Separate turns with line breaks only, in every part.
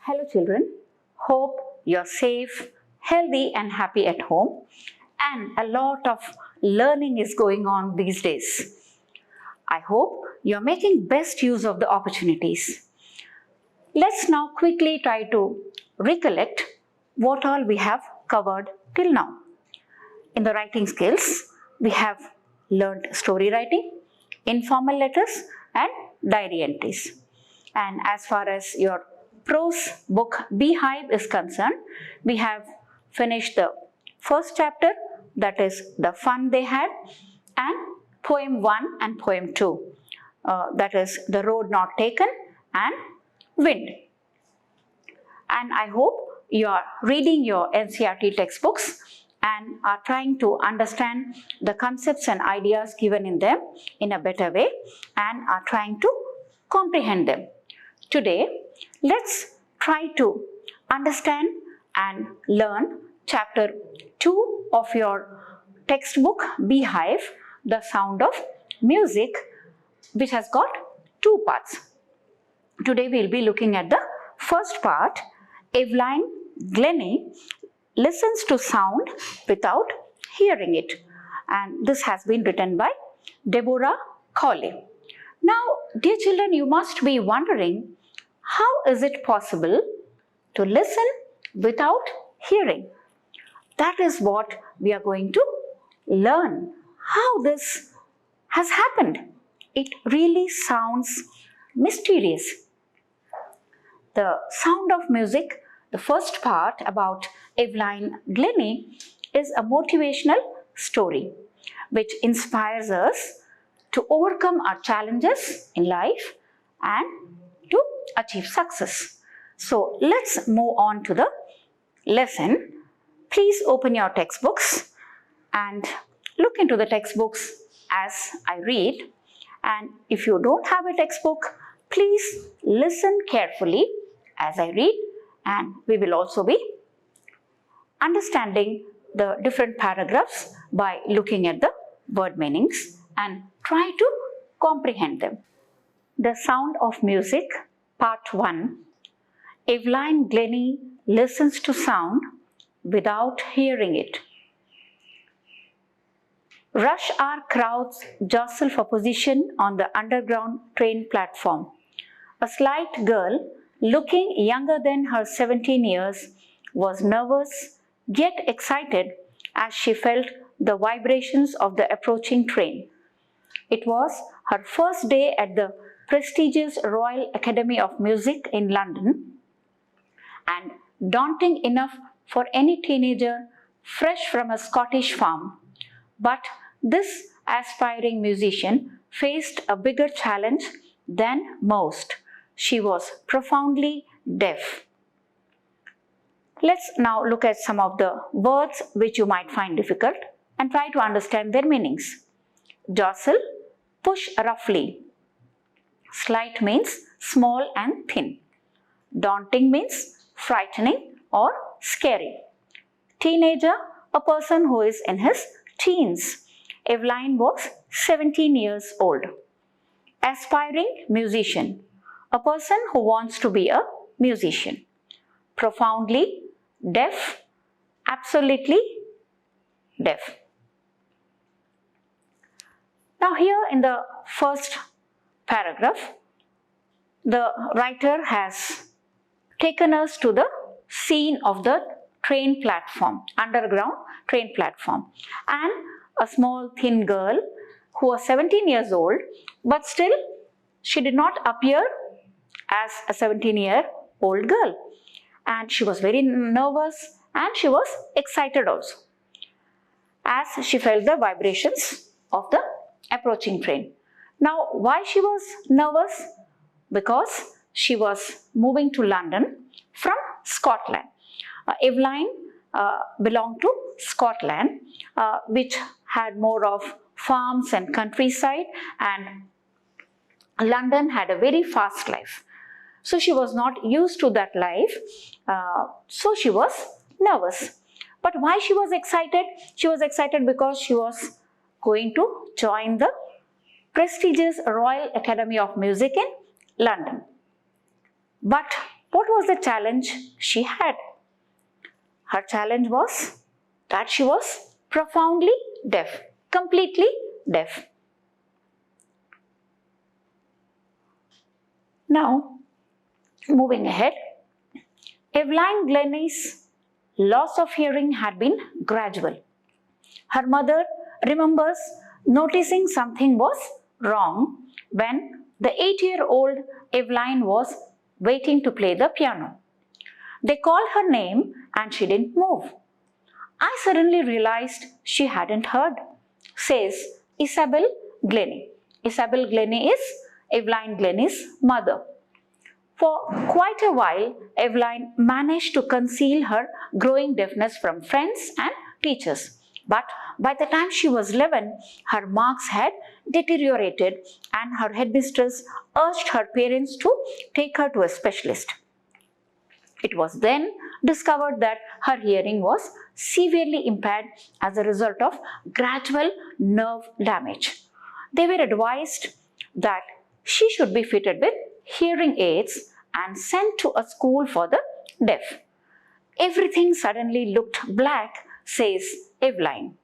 Hello children, hope you're safe, healthy and happy at home, and a lot of learning is going on these days. I hope you're making best use of the opportunities. Let's now quickly try to recollect what all we have covered till now. In the writing skills, we have learned story writing, informal letters and diary entries. And as far as your prose book Beehive is concerned, we have finished the first chapter, that is the fun they had, and poem 1 and poem 2, that is the road not taken and wind. And I hope you are reading your NCERT textbooks and are trying to understand the concepts and ideas given in them in a better way and are trying to comprehend them. Today, let's try to understand and learn chapter 2 of your textbook Beehive, The Sound of Music, which has got 2 parts. Today we'll be looking at the first part. Evelyn Glennie listens to sound without hearing it, and this has been written by Deborah Cawley. Now, dear children, you must be wondering, how is it possible to listen without hearing? That is what we are going to learn, how this has happened. It really sounds mysterious. The Sound of Music, the first part about Evelyn Glennie, is a motivational story which inspires us to overcome our challenges in life and to achieve success. So let's move on to the lesson. Please open your textbooks and look into the textbooks as I read. And if you don't have a textbook, please listen carefully as I read, and we will also be understanding the different paragraphs by looking at the word meanings and try to comprehend them. The Sound of Music, Part 1. Evelyn Glennie listens to sound without hearing it. Rush hour crowds jostle for position on the underground train platform. A slight girl, looking younger than her 17 years, was nervous yet excited as she felt the vibrations of the approaching train. It was her first day at the prestigious Royal Academy of Music in London, and daunting enough for any teenager fresh from a Scottish farm. But this aspiring musician faced a bigger challenge than most. She was profoundly deaf. Let's now look at some of the words which you might find difficult and try to understand their meanings. Jostle, push roughly. Slight means small and thin. Daunting means frightening or scary. Teenager, a person who is in his teens. Evelyn was 17 years old. Aspiring musician, a person who wants to be a musician. Profoundly deaf, absolutely deaf. Now here in the first paragraph, the writer has taken us to the scene of the train platform, underground train platform, and a small thin girl who was 17 years old, but still she did not appear as a 17-year-old girl, and she was very nervous and she was excited also as she felt the vibrations of the approaching train. Now, why she was nervous? Because she was moving to London from Scotland. Evelyn belonged to Scotland, which had more of farms and countryside, and London had a very fast life. So she was not used to that life, so she was nervous. But why she was excited? She was excited because she was going to join the prestigious Royal Academy of Music in London. But What was the challenge she had? Her challenge was that she was profoundly deaf, completely deaf. Now, moving ahead, Evelyn Glennie's loss of hearing had been gradual. Her mother remembers noticing something was wrong when the 8-year-old Evelyn was waiting to play the piano. They called her name and she didn't move. I suddenly realized she hadn't heard, says Isabel Glennie. Isabel Glennie is Evelyn Glennie's mother. For quite a while, Evelyn managed to conceal her growing deafness from friends and teachers. But by the time she was 11, her marks had deteriorated and her headmistress urged her parents to take her to a specialist. It was then discovered that her hearing was severely impaired as a result of gradual nerve damage. They were advised that she should be fitted with hearing aids and sent to a school for the deaf. Everything suddenly looked black, says Evelyn.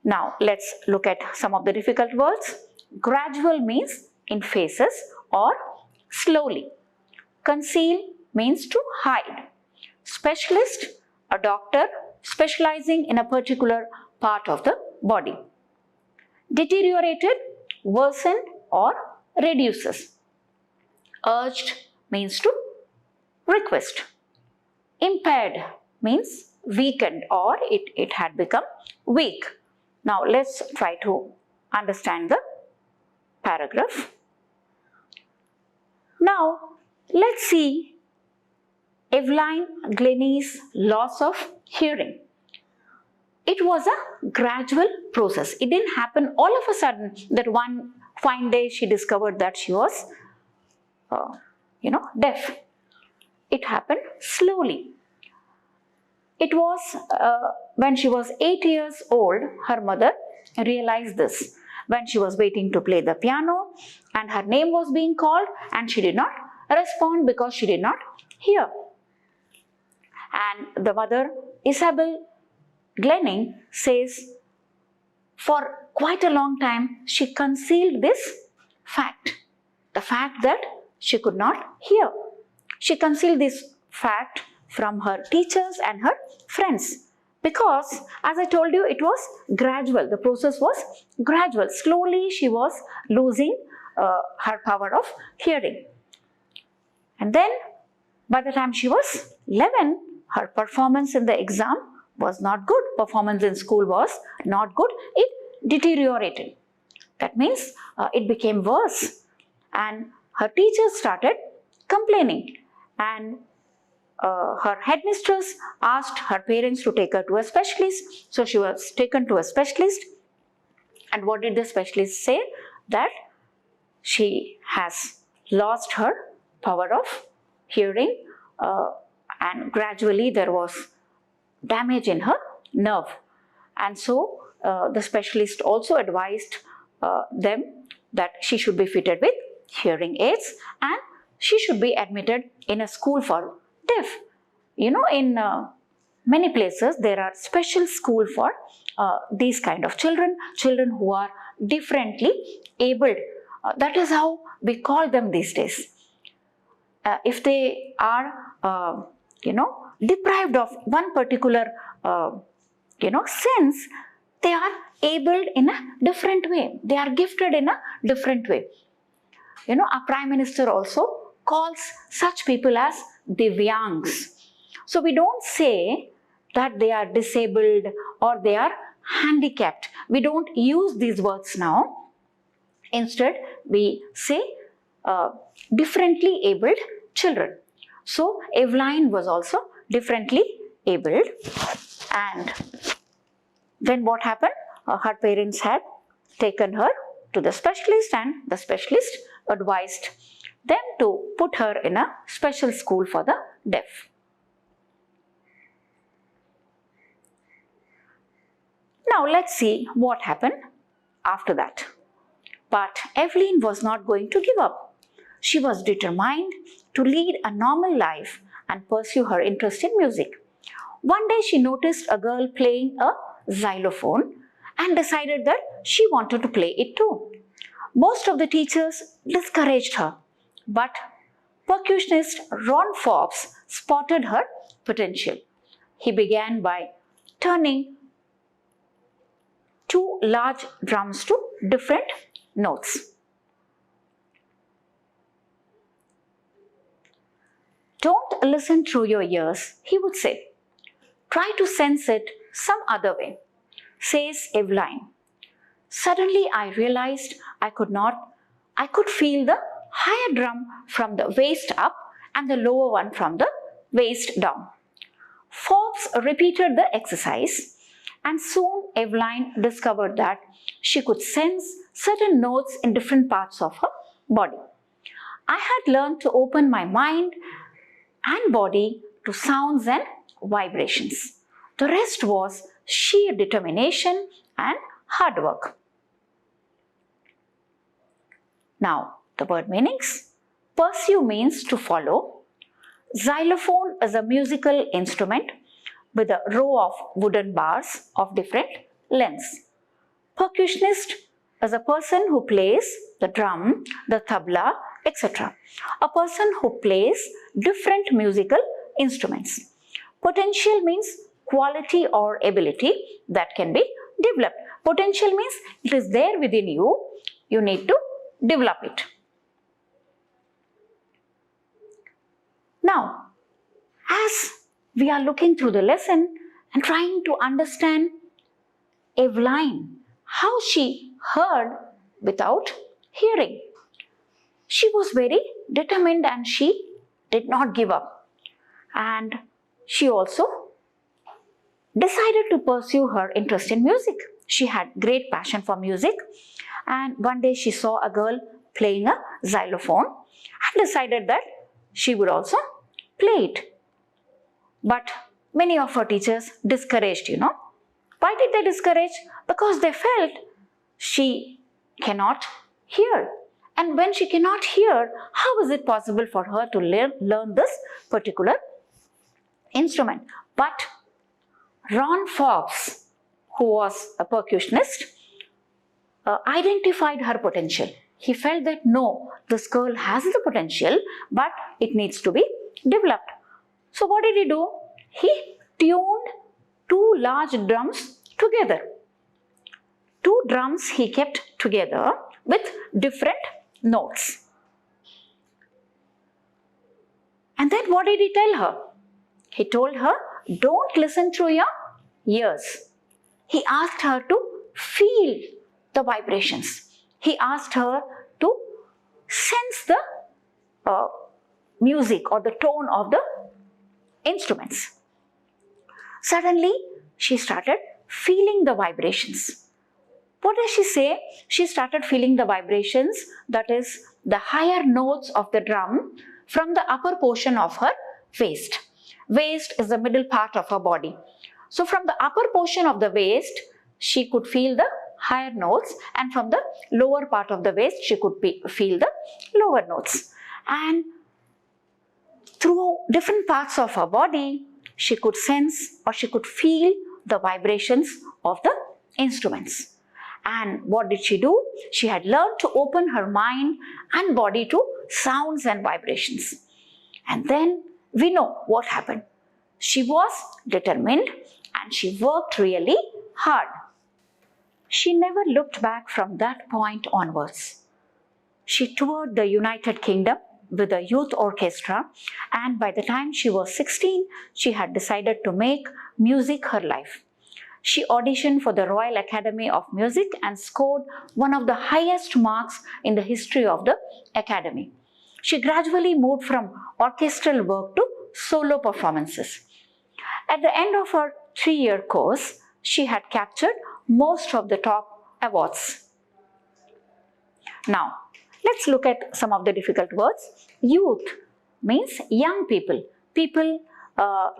Now let's look at some of the difficult words. Gradual means in phases or slowly. Conceal means to hide. Specialist, a doctor specializing in a particular part of the body. Deteriorated, worsened or reduces. Urged means to request. Impaired means weakened or it had become weak. Now let's try to understand the paragraph. Now let's see Evelyn Glennie's loss of hearing. It was a gradual process. It didn't happen all of a sudden that one fine day she discovered that she was deaf. It happened slowly. It was when she was 8 years old, her mother realized this. When she was waiting to play the piano and her name was being called and she did not respond because she did not hear. And the mother, Isabel Glennie, says for quite a long time she concealed this fact, the fact that she could not hear. She concealed this fact from her teachers and her friends because, as I told you, it was gradual. The process was gradual. Slowly she was losing her power of hearing. And then by the time she was 11, her performance in the exam was not good. Performance in school was not good. It deteriorated. That means it became worse. And her teachers started complaining. And her headmistress asked her parents to take her to a specialist. So she was taken to a specialist. And what did the specialist say? That she has lost her power of hearing and gradually there was damage in her nerve. And so the specialist also advised them that she should be fitted with hearing aids and she should be admitted in a school for deaf. You know, in many places there are special school for these kind of children who are differently abled. That is how we call them these days. If they are, deprived of one particular, sense, they are abled in a different way. They are gifted in a different way. You know, our Prime Minister also calls such people as Divyangs. So we don't say that they are disabled or they are handicapped. We don't use these words now. Instead, we say differently abled children. So Evelyn was also differently abled. And then what happened? Her parents had taken her to the specialist and the specialist advised them to put her in a special school for the deaf. Now let's see what happened after that. But Evelyn was not going to give up. She was determined to lead a normal life and pursue her interest in music. One day she noticed a girl playing a xylophone and decided that she wanted to play it too. Most of the teachers discouraged her, but percussionist Ron Forbes spotted her potential. He began by turning two large drums to different notes. Don't listen through your ears, he would say. Try to sense it some other way, says Eveline. Suddenly I realized I could feel the higher drum from the waist up and the lower one from the waist down. Forbes repeated the exercise, and soon Eveline discovered that she could sense certain notes in different parts of her body. I had learned to open my mind and body to sounds and vibrations. The rest was sheer determination and hard work. Now, the word meanings. Pursue means to follow. Xylophone is a musical instrument with a row of wooden bars of different lengths. Percussionist is a person who plays the drum, the tabla, etc. A person who plays different musical instruments. Potential means quality or ability that can be developed. Potential means it is there within you, you need to develop it. Now, as we are looking through the lesson and trying to understand Eveline, how she heard without hearing. She was very determined and she did not give up. And she also decided to pursue her interest in music. She had great passion for music, and one day she saw a girl playing a xylophone and decided that she would also play it. But many of her teachers discouraged, Why did they discourage? Because they felt she cannot hear. And when she cannot hear, how is it possible for her to learn this particular instrument? But Ron Forbes, who was a percussionist, identified her potential. He felt that no, this girl has the potential, but it needs to be developed. So what did he do? He tuned two large drums together. Two drums he kept together with different notes. And then what did he tell her? He told her, don't listen through your ears. He asked her to feel the vibrations. He asked her to sense the music or the tone of the instruments. Suddenly, she started feeling the vibrations. What does she say? She started feeling the vibrations, that is, the higher notes of the drum from the upper portion of her waist. Waist is the middle part of her body. So from the upper portion of the waist, she could feel the higher notes, and from the lower part of the waist, she could feel the lower notes. And through different parts of her body, she could sense or she could feel the vibrations of the instruments. And what did she do? She had learned to open her mind and body to sounds and vibrations. And then we know what happened. She was determined and she worked really hard. She never looked back from that point onwards. She toured the United Kingdom with a youth orchestra, and by the time she was 16, she had decided to make music her life. She auditioned for the Royal Academy of Music and scored one of the highest marks in the history of the Academy. She gradually moved from orchestral work to solo performances. At the end of her 3-year course, she had captured most of the top awards. Now, let's look at some of the difficult words. Youth means young people,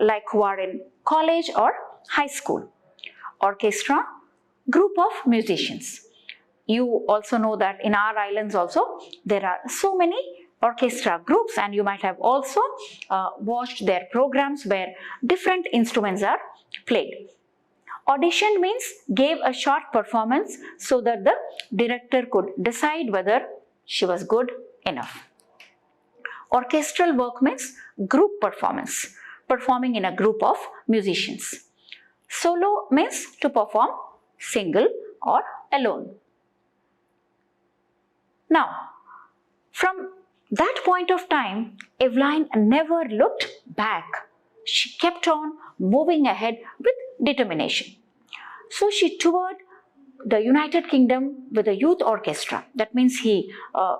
like who are in college or high school. Orchestra, group of musicians. You also know that in our islands also, there are so many orchestra groups, and you might have also watched their programs where different instruments are played. Audition means gave a short performance so that the director could decide whether she was good enough. Orchestral work means group performance, performing in a group of musicians. Solo means to perform single or alone. Now, from that point of time, Evelyn never looked back. She kept on moving ahead with determination. So she toured the United Kingdom with a youth orchestra. That means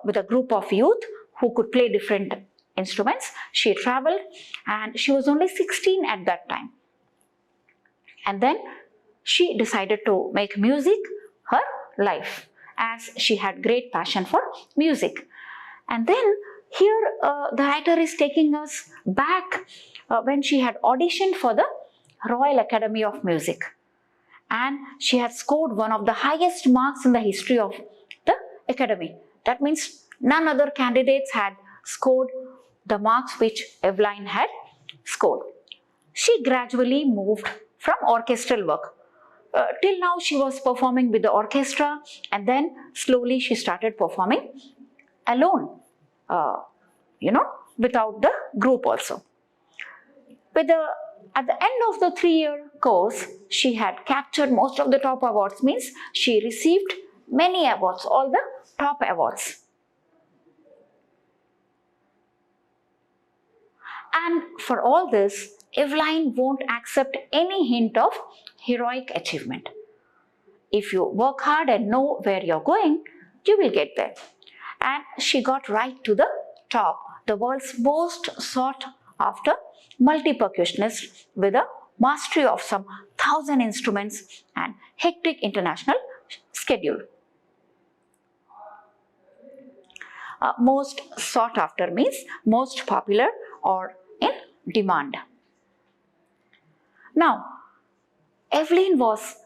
with a group of youth who could play different instruments. She traveled and she was only 16 at that time. And then she decided to make music her life, as she had great passion for music. And then here the writer is taking us back when she had auditioned for the Royal Academy of Music. And she had scored one of the highest marks in the history of the Academy. That means none other candidates had scored the marks which Evelyn had scored. She gradually moved from orchestral work. Till now she was performing with the orchestra, and then slowly she started performing alone, without the group also. At the end of the 3-year course, she had captured most of the top awards, means she received many awards, all the top awards. And for all this, Evelyn won't accept any hint of heroic achievement. If you work hard and know where you're going, you will get there. And she got right to the top, the world's most sought after multi-percussionist with a mastery of some 1,000 instruments and hectic international schedule. Most sought after means most popular or in demand. Now, Evelyn was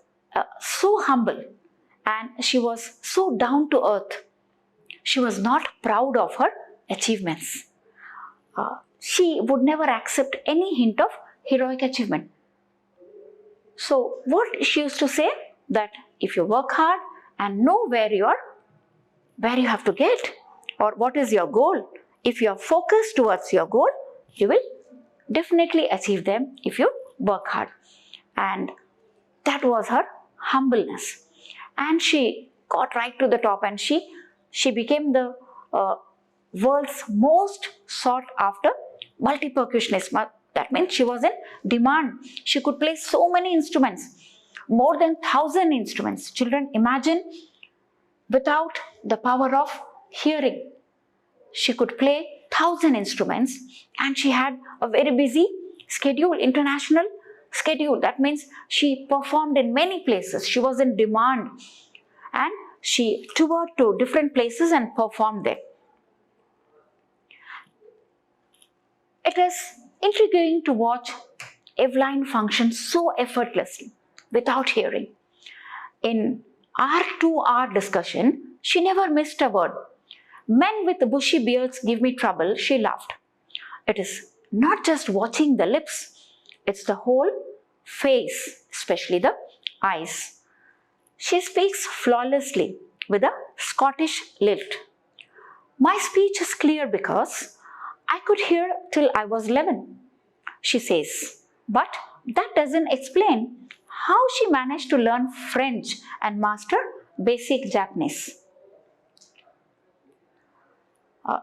so humble and she was so down to earth. She was not proud of her achievements. She would never accept any hint of heroic achievement. So what she used to say, that if you work hard and know where you have to get, or what is your goal, if you are focused towards your goal, you will definitely achieve them if you work hard. And that was her humbleness. And she got right to the top, and she became the world's most sought after multi-percussionist. That means she was in demand. She could play so many instruments, more than 1,000 instruments. Children, imagine, without the power of hearing, she could play 1,000 instruments, and she had a very busy schedule, international schedule. That means she performed in many places. She was in demand, and she toured to different places and performed there. It is intriguing to watch Evelyn function so effortlessly without hearing. In our 2-hour discussion, she never missed a word. Men with bushy beards give me trouble, she laughed. It is not just watching the lips, it's the whole face, especially the eyes. She speaks flawlessly with a Scottish lilt. My speech is clear because I could hear till I was 11, she says. But that doesn't explain how she managed to learn French and master basic Japanese.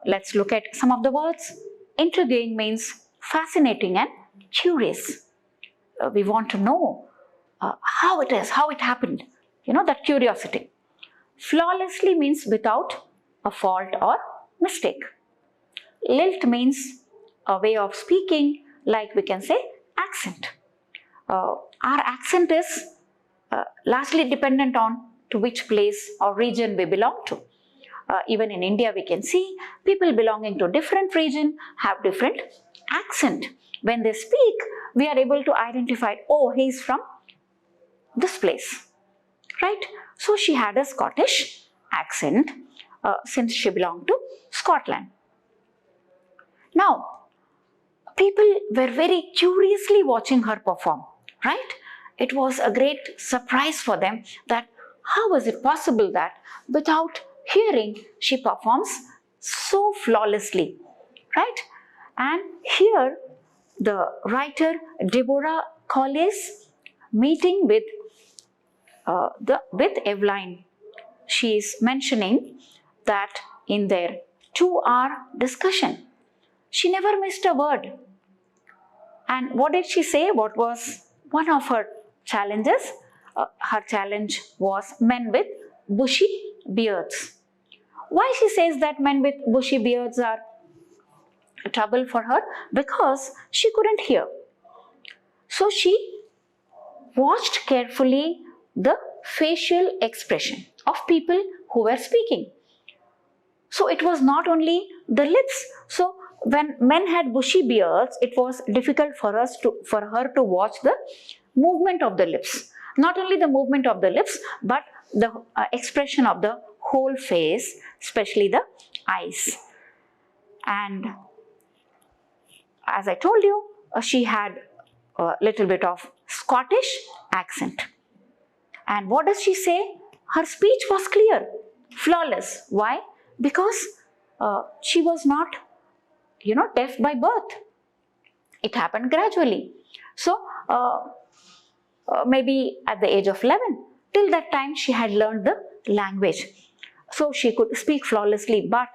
Let's look at some of the words. Intriguing means fascinating and curious. We want to know how it happened. That curiosity. Flawlessly means without a fault or mistake. Lilt means a way of speaking, like we can say accent. Our accent is largely dependent on to which place or region we belong to. Even in India, we can see people belonging to different region have different accent. When they speak, we are able to identify, oh, he is from this place, right? So she had a Scottish accent since she belonged to Scotland. Now, people were very curiously watching her perform, right? It was a great surprise for them that how was it possible that without hearing she performs so flawlessly, right? And here the writer Deborah Collier's meeting with Eveline, she is mentioning that in their 2-hour discussion, she never missed a word. And what did she say? What was one of her challenges? Her challenge was men with bushy beards. Why she says that men with bushy beards are trouble for her? Because she couldn't hear. So she watched carefully the facial expression of people who were speaking. So it was not only the lips. So when men had bushy beards, it was difficult for her to watch the movement of the lips. Not only the movement of the lips, but the expression of the whole face, especially the eyes. And as I told you, she had a little bit of Scottish accent. And what does she say? Her speech was clear, flawless. Why? Because she was not, deaf by birth. It happened gradually. So, maybe at the age of 11, till that time she had learned the language. So, she could speak flawlessly. But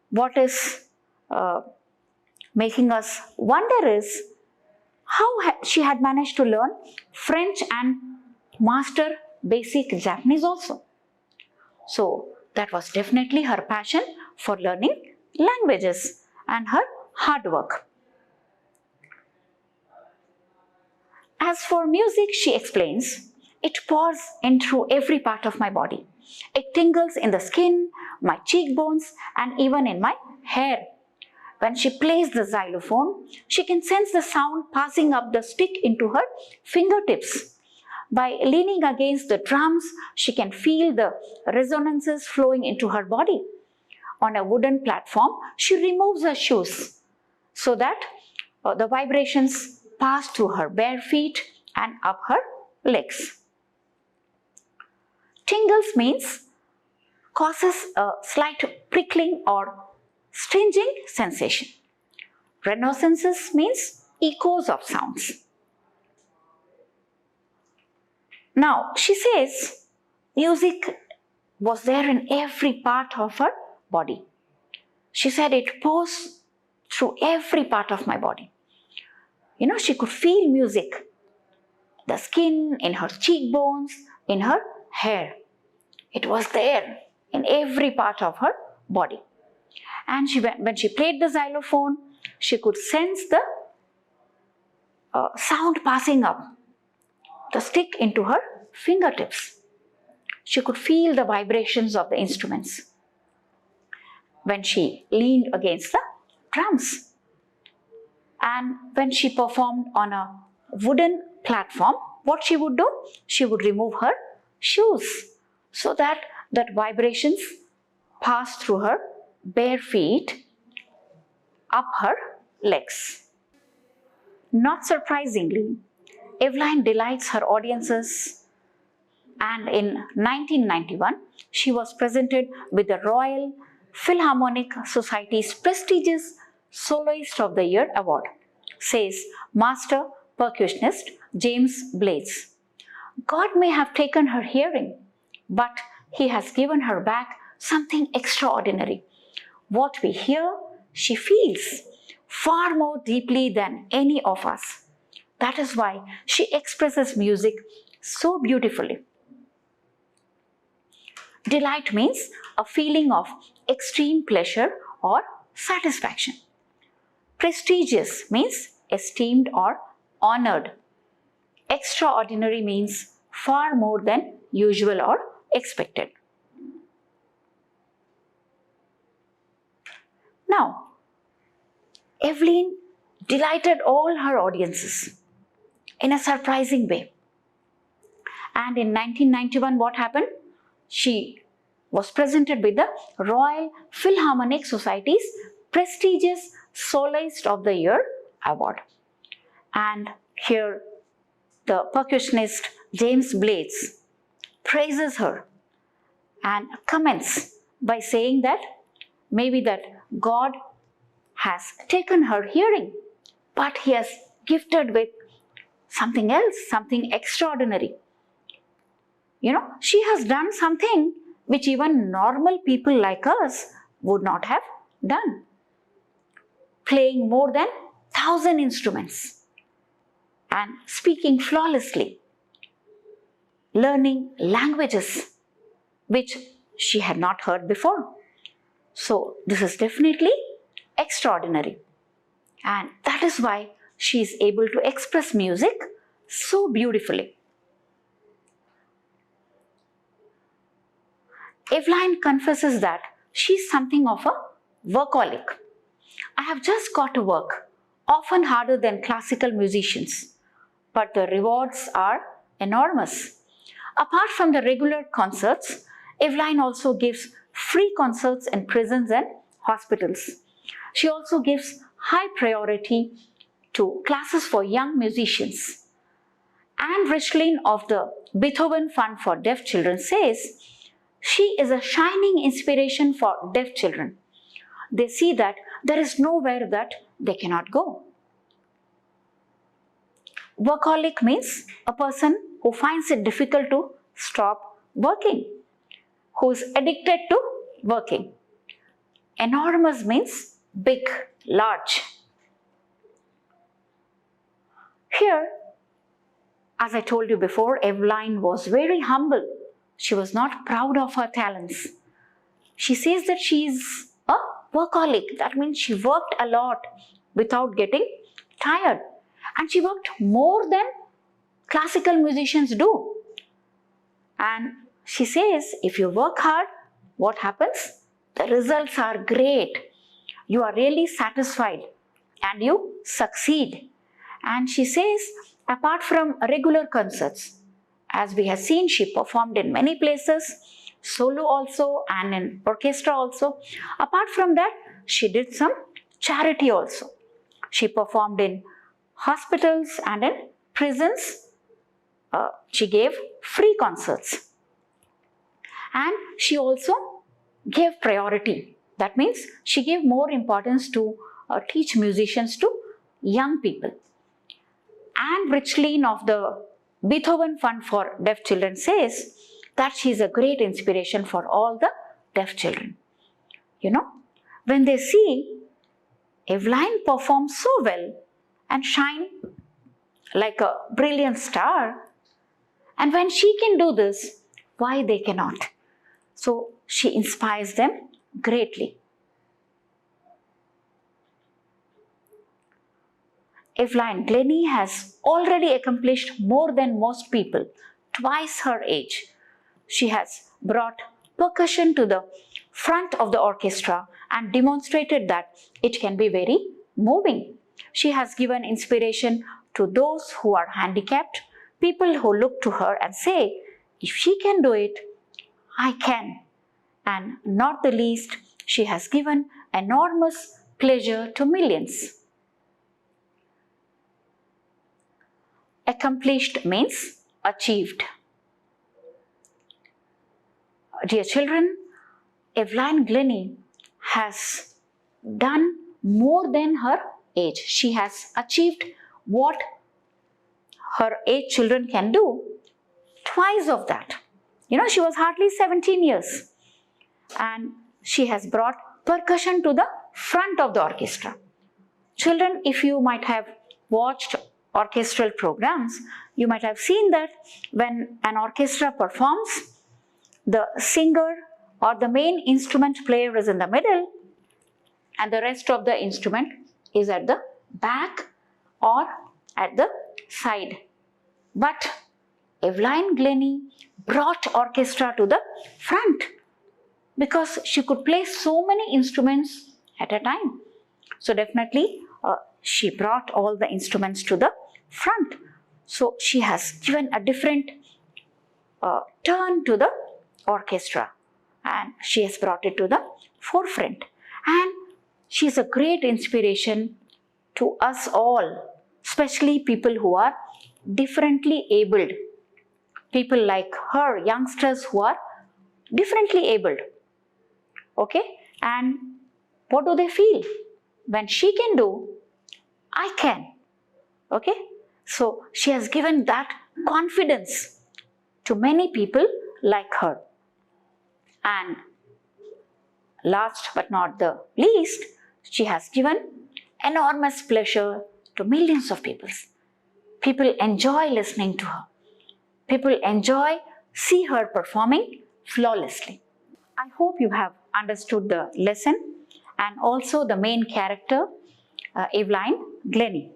what is making us wonder is how she had managed to learn French and master basic Japanese also. So that was definitely her passion for learning languages and her hard work. As for music, she explains, it pours in through every part of my body. It tingles in the skin, my cheekbones, and even in my hair. When she plays the xylophone, she can sense the sound passing up the stick into her fingertips. By leaning against the drums, she can feel the resonances flowing into her body. On a wooden platform, she removes her shoes so that the vibrations pass through her bare feet and up her legs. Tingles means causes a slight prickling or stinging sensation. Resonances means echoes of sounds. Now, she says music was there in every part of her body. She said it pours through every part of my body. She could feel music, the skin, in her cheekbones, in her hair. It was there in every part of her body. And when she played the xylophone, she could sense the sound passing up the stick into her fingertips. She could feel the vibrations of the instruments when she leaned against the drums. And when she performed on a wooden platform, what she would do? She would remove her shoes so that vibrations pass through her bare feet up her legs. Not surprisingly, Eveline delights her audiences, and in 1991, she was presented with the Royal Philharmonic Society's prestigious Soloist of the Year award, says Master Percussionist James Blades. God may have taken her hearing, but He has given her back something extraordinary. What we hear, she feels far more deeply than any of us. That is why she expresses music so beautifully. Delight means a feeling of extreme pleasure or satisfaction. Prestigious means esteemed or honored. Extraordinary means far more than usual or expected. Now, Eveline delighted all her audiences in a surprising way. And in 1991, what happened? She was presented with the Royal Philharmonic Society's prestigious Soloist of the Year award. And here the percussionist James Blades praises her and comments by saying that maybe that God has taken her hearing, but He has gifted with something else, something extraordinary. She has done something which even normal people like us would not have done. Playing more than 1,000 instruments and speaking flawlessly, learning languages which she had not heard before. So this is definitely extraordinary, and that is why she is able to express music so beautifully. Eveline confesses that she is something of a workaholic. I have just got to work, often harder than classical musicians, but the rewards are enormous. Apart from the regular concerts, Eveline also gives free concerts in prisons and hospitals. She also gives high priority to classes for young musicians. Anne Richlin of the Beethoven Fund for Deaf Children says, she is a shining inspiration for deaf children. They see that there is nowhere that they cannot go. Workaholic means a person who finds it difficult to stop working, who is addicted to working. Enormous means big, large. Here, as I told you before, Eveline was very humble. She was not proud of her talents. She says that she is a workaholic. That means she worked a lot without getting tired. And she worked more than classical musicians do. And she says, if you work hard, what happens? The results are great. You are really satisfied and you succeed. And she says, apart from regular concerts, as we have seen, she performed in many places, solo also and in orchestra also. Apart from that, she did some charity also. She performed in hospitals and in prisons. She gave free concerts. And she also gave priority. That means she gave more importance to teach musicians to young people. Anne Richlin of the Beethoven Fund for Deaf Children says that she is a great inspiration for all the deaf children. When they see Eveline perform so well and shine like a brilliant star, and when she can do this, why they cannot? So she inspires them greatly. Eveline Glennie has already accomplished more than most people, twice her age. She has brought percussion to the front of the orchestra and demonstrated that it can be very moving. She has given inspiration to those who are handicapped, people who look to her and say, if she can do it, I can. And not the least, she has given enormous pleasure to millions. Accomplished means achieved. Dear children, Eveline Glennie has done more than her age. She has achieved what her age children can do, twice of that. She was hardly 17 years and she has brought percussion to the front of the orchestra. Children, if you might have watched orchestral programs, you might have seen that when an orchestra performs, the singer or the main instrument player is in the middle and the rest of the instrument is at the back or at the side. But Eveline Glennie brought orchestra to the front because she could play so many instruments at a time. So definitely she brought all the instruments to the front. So she has given a different turn to the orchestra and she has brought it to the forefront. And She is a great inspiration to us all, especially people who are differently abled. People like her, youngsters who are differently abled. Okay? And what do they feel? When she can do, I can. Okay? So she has given that confidence to many people like her. And last but not the least, she has given enormous pleasure to millions of people. People enjoy listening to her. People enjoy see her performing flawlessly. I hope you have understood the lesson and also the main character, Evelyn Glennie.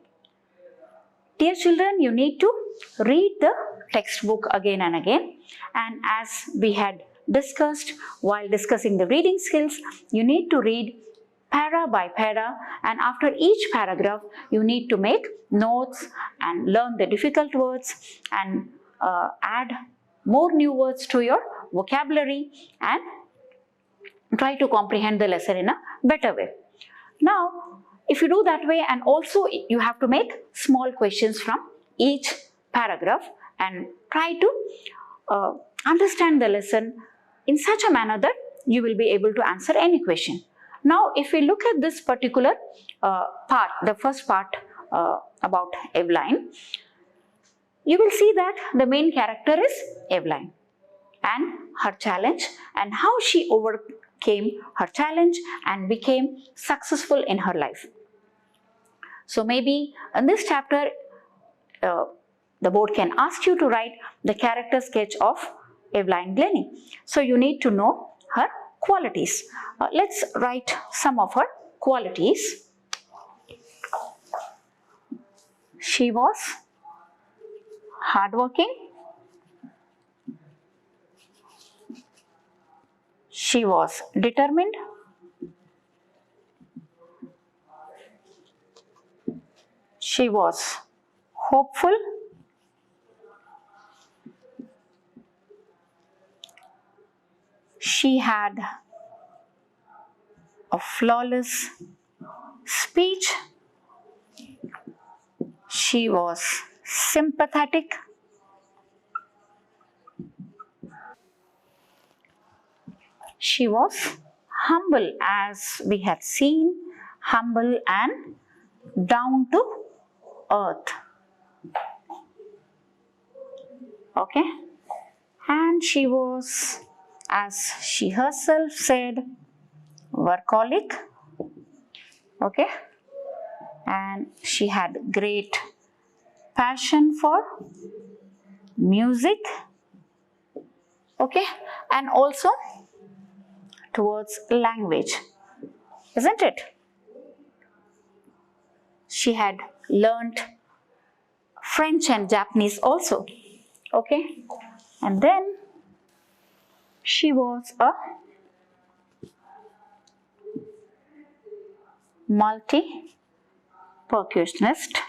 Dear children, you need to read the textbook again and again, and as we had discussed while discussing the reading skills, you need to read para by para, and after each paragraph you need to make notes and learn the difficult words and add more new words to your vocabulary and try to comprehend the lesson in a better way. Now, if you do that way, and also you have to make small questions from each paragraph and try to understand the lesson in such a manner that you will be able to answer any question. Now, if we look at this particular part, the first part about Evelyn, you will see that the main character is Evelyn and her challenge and how she overcame her challenge and became successful in her life. So maybe in this chapter, the board can ask you to write the character sketch of Evelyn Glennie. So you need to know her qualities. Let's write some of her qualities. She was hardworking. She was determined. She was hopeful. She had a flawless speech. She was sympathetic. She was humble, as we had seen, humble and down to earth. Okay, and she was, as she herself said, workaholic. Okay, and she had great passion for music. Okay, and also towards language, isn't it? She had learnt French and Japanese also. Okay, and then she was a multi-percussionist.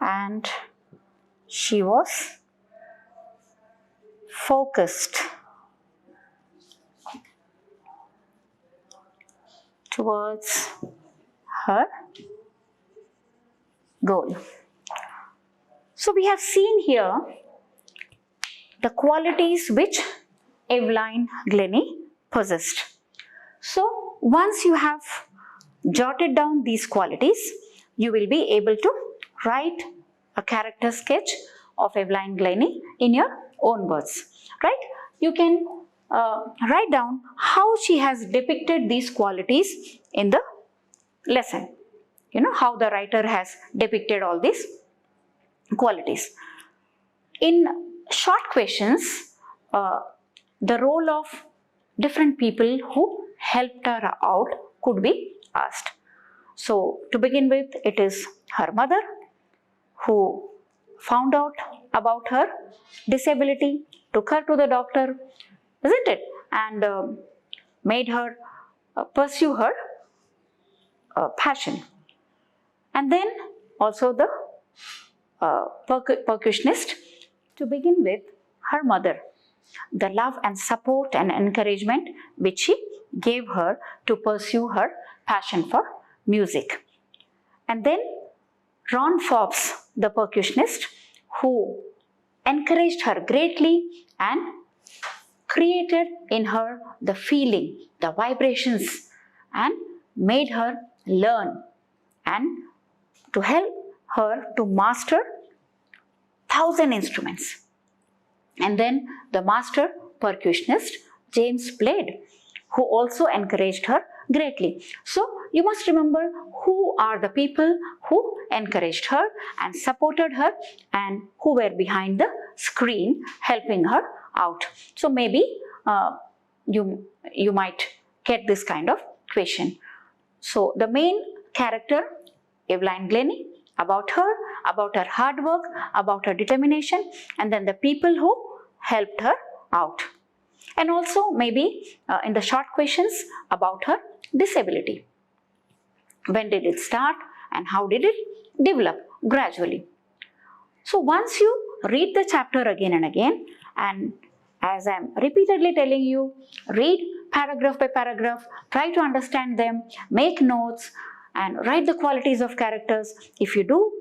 And she was focused towards her goal. So we have seen here the qualities which Evelyn Glennie possessed. So once you have jotted down these qualities, you will be able to write a character sketch of Evelyn Glennie in your own words, right? You can write down how she has depicted these qualities in the lesson. You know how the writer has depicted all these qualities. In short questions, the role of different people who helped her out could be asked. So to begin with, it is her mother who found out about her disability, took her to the doctor, isn't it? And made her pursue her passion. And then also the percussionist, to begin with, her mother, the love and support and encouragement which she gave her to pursue her passion for music. And then Ron Forbes, the percussionist, who encouraged her greatly and created in her the feeling, the vibrations, and made her learn and to help her to master 1,000 instruments. And then the master percussionist James Blade, who also encouraged her greatly. So you must remember who are the people who encouraged her and supported her and who were behind the screen helping her out. So maybe you might get this kind of question. So the main character, Evelyn Glennie, about her hard work, about her determination, and then the people who helped her out. And also maybe in the short questions about her disability. When did it start and how did it develop gradually? So once you read the chapter again and again, and as I am repeatedly telling you, read paragraph by paragraph, try to understand them, make notes and write the qualities of characters. If you do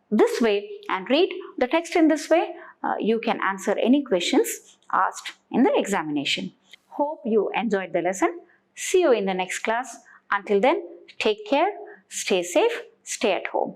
this way and read the text in this way, you can answer any questions asked in the examination. Hope you enjoyed the lesson. See you in the next class. Until then, take care, stay safe, stay at home.